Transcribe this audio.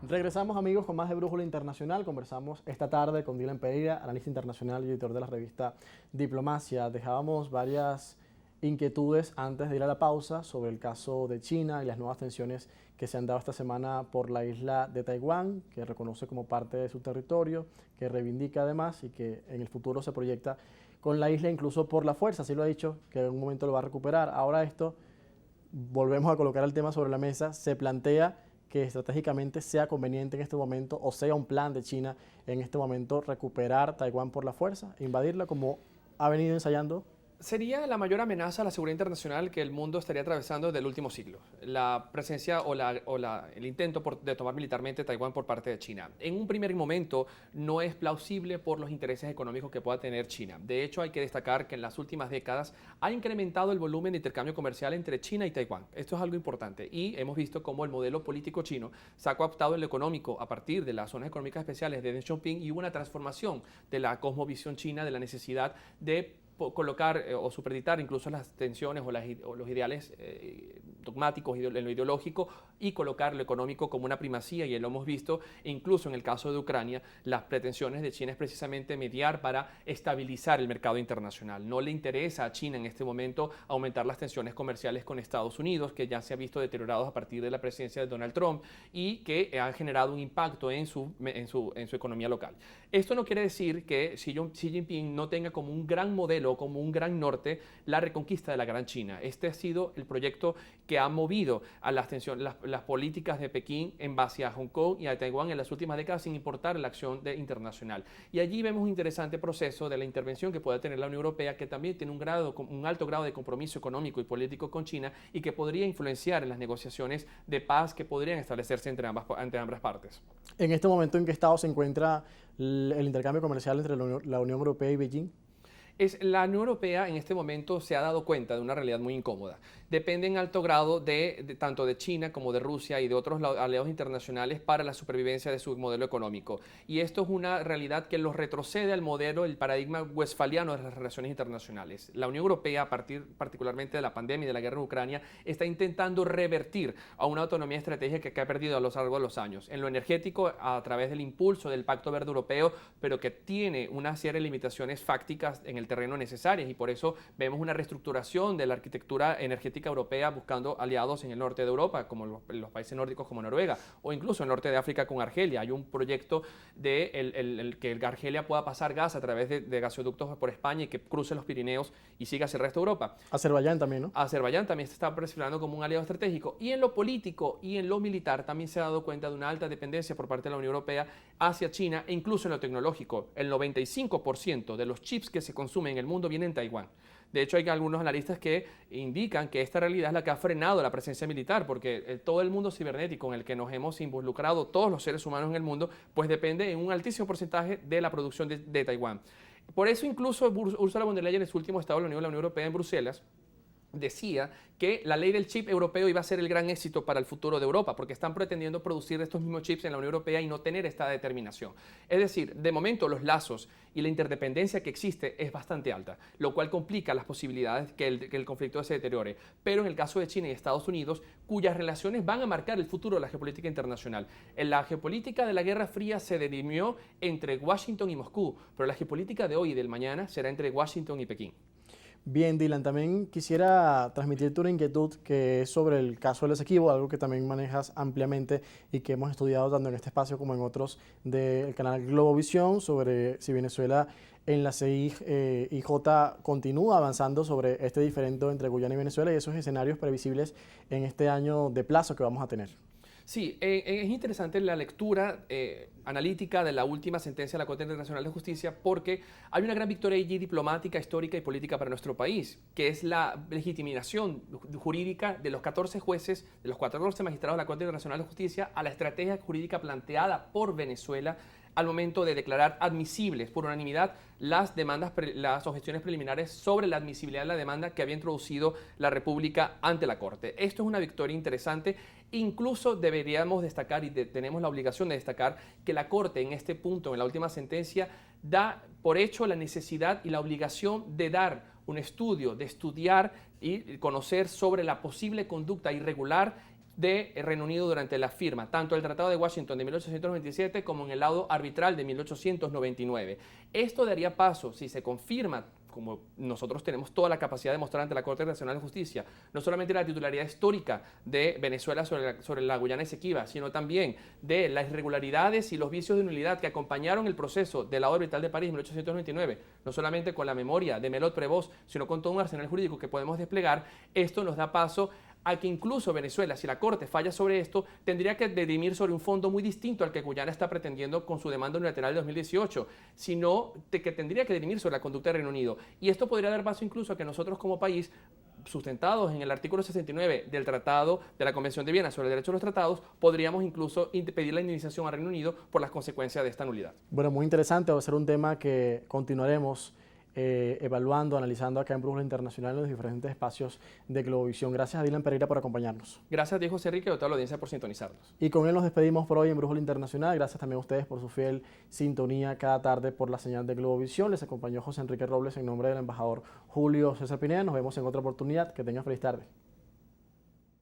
Regresamos amigos con más de Brújula Internacional. Conversamos esta tarde con Dylan Pereira, analista internacional y editor de la revista Diplomacia. Dejábamos varias inquietudes antes de ir a la pausa sobre el caso de China y las nuevas tensiones que se han dado esta semana por la isla de Taiwán, que reconoce como parte de su territorio, que reivindica además y que en el futuro se proyecta con la isla incluso por la fuerza. Así lo ha dicho, que en un momento lo va a recuperar. Ahora esto, volvemos a colocar el tema sobre la mesa, se plantea que estratégicamente sea conveniente en este momento o sea un plan de China en este momento recuperar Taiwán por la fuerza, invadirla como ha venido ensayando. Sería la mayor amenaza a la seguridad internacional que el mundo estaría atravesando desde el último siglo, la presencia el intento de tomar militarmente Taiwán por parte de China. En un primer momento no es plausible por los intereses económicos que pueda tener China. De hecho, hay que destacar que en las últimas décadas ha incrementado el volumen de intercambio comercial entre China y Taiwán. Esto es algo importante y hemos visto cómo el modelo político chino se ha cooptado en lo económico a partir de las zonas económicas especiales de Deng Xiaoping y hubo una transformación de la cosmovisión china, de la necesidad de colocar o supeditar incluso las tensiones o los ideales dogmáticos en lo ideológico y colocar lo económico como una primacía, y lo hemos visto incluso en el caso de Ucrania. Las pretensiones de China es precisamente mediar para estabilizar el mercado internacional. No le interesa a China en este momento aumentar las tensiones comerciales con Estados Unidos, que ya se ha visto deteriorados a partir de la presidencia de Donald Trump y que han generado un impacto en su economía local. Esto no quiere decir que Xi Jinping no tenga como un gran modelo, como un gran norte, la reconquista de la Gran China. Este ha sido el proyecto que ha movido a las políticas de Pekín en base a Hong Kong y a Taiwán en las últimas décadas, sin importar la acción internacional. Y allí vemos un interesante proceso de la intervención que puede tener la Unión Europea, que también tiene un alto grado de compromiso económico y político con China y que podría influenciar en las negociaciones de paz que podrían establecerse entre ambas partes. En este momento, ¿en qué estado se encuentra el intercambio comercial entre la Unión Europea y Beijing? La Unión Europea en este momento se ha dado cuenta de una realidad muy incómoda. Depende en alto grado tanto de China como de Rusia y de otros aliados internacionales para la supervivencia de su modelo económico. Y esto es una realidad que los retrocede al modelo, el paradigma westfaliano de las relaciones internacionales. La Unión Europea, a partir particularmente de la pandemia y de la guerra en Ucrania, está intentando revertir a una autonomía estratégica que ha perdido a lo largo de los años. En lo energético, a través del impulso del Pacto Verde Europeo, pero que tiene una serie de limitaciones fácticas en el terreno necesarias, y por eso vemos una reestructuración de la arquitectura energética europea buscando aliados en el norte de Europa, como los países nórdicos como Noruega, o incluso en el norte de África con Argelia. Hay un proyecto de que Argelia pueda pasar gas a través de gasoductos por España y que cruce los Pirineos y siga hacia el resto de Europa. Azerbaiyán también, ¿no? Azerbaiyán también se está perfilando como un aliado estratégico, y en lo político y en lo militar también se ha dado cuenta de una alta dependencia por parte de la Unión Europea hacia China, e incluso en lo tecnológico. El 95% de los chips que se consumen en el mundo viene en Taiwán. De hecho, hay algunos analistas que indican que esta realidad es la que ha frenado la presencia militar, porque todo el mundo cibernético en el que nos hemos involucrado todos los seres humanos en el mundo, pues depende en un altísimo porcentaje de la producción de Taiwán. Por eso incluso Ursula von der Leyen en su último estado de la Unión Europea en Bruselas decía que la ley del chip europeo iba a ser el gran éxito para el futuro de Europa, porque están pretendiendo producir estos mismos chips en la Unión Europea y no tener esta determinación. Es decir, de momento los lazos y la interdependencia que existe es bastante alta, lo cual complica las posibilidades que el conflicto se deteriore. Pero en el caso de China y Estados Unidos, cuyas relaciones van a marcar el futuro de la geopolítica internacional. En la geopolítica de la Guerra Fría se dirimió entre Washington y Moscú, pero la geopolítica de hoy y del mañana será entre Washington y Pekín. Bien, Dylan, también quisiera transmitirte una inquietud que es sobre el caso del Esequibo, algo que también manejas ampliamente y que hemos estudiado tanto en este espacio como en otros del canal Globovisión, sobre si Venezuela en la CIJ continúa avanzando sobre este diferendo entre Guyana y Venezuela y esos escenarios previsibles en este año de plazo que vamos a tener. Sí, es interesante la lectura analítica de la última sentencia de la Corte Internacional de Justicia, porque hay una gran victoria allí diplomática, histórica y política para nuestro país, que es la legitimación jurídica de los 14 jueces, de los 14 magistrados de la Corte Internacional de Justicia a la estrategia jurídica planteada por Venezuela al momento de declarar admisibles por unanimidad las objeciones preliminares sobre la admisibilidad de la demanda que había introducido la República ante la Corte. Esto es una victoria interesante. Incluso deberíamos destacar, y tenemos la obligación de destacar, que la Corte en este punto, en la última sentencia, da por hecho la necesidad y la obligación de dar un estudio, de estudiar y conocer sobre la posible conducta irregular de Reino Unido durante la firma, tanto el Tratado de Washington de 1897 como en el laudo arbitral de 1899. Esto daría paso, si se confirma, como nosotros tenemos toda la capacidad de mostrar ante la Corte Nacional de Justicia, no solamente la titularidad histórica de Venezuela sobre la Guyana Esequiba, sino también de las irregularidades y los vicios de nulidad que acompañaron el proceso del laudo arbitral de París en 1899, no solamente con la memoria de Melot Prévost, sino con todo un arsenal jurídico que podemos desplegar. Esto nos da paso a que incluso Venezuela, si la Corte falla sobre esto, tendría que dirimir sobre un fondo muy distinto al que Guyana está pretendiendo con su demanda unilateral de 2018, sino que tendría que dirimir sobre la conducta del Reino Unido. Y esto podría dar paso incluso a que nosotros como país, sustentados en el artículo 69 del Tratado de la Convención de Viena sobre el derecho a los tratados, podríamos incluso pedir la indemnización al Reino Unido por las consecuencias de esta nulidad. Bueno, muy interesante, va a ser un tema que continuaremos evaluando, analizando acá en Brújula Internacional en los diferentes espacios de Globovisión. Gracias a Dylan Pereira por acompañarnos. Gracias a ti, José Enrique, y a toda la audiencia por sintonizarnos. Y con él nos despedimos por hoy en Brújula Internacional. Gracias también a ustedes por su fiel sintonía cada tarde por la señal de Globovisión. Les acompañó José Enrique Robles en nombre del embajador Julio César Pineda. Nos vemos en otra oportunidad. Que tengan feliz tarde.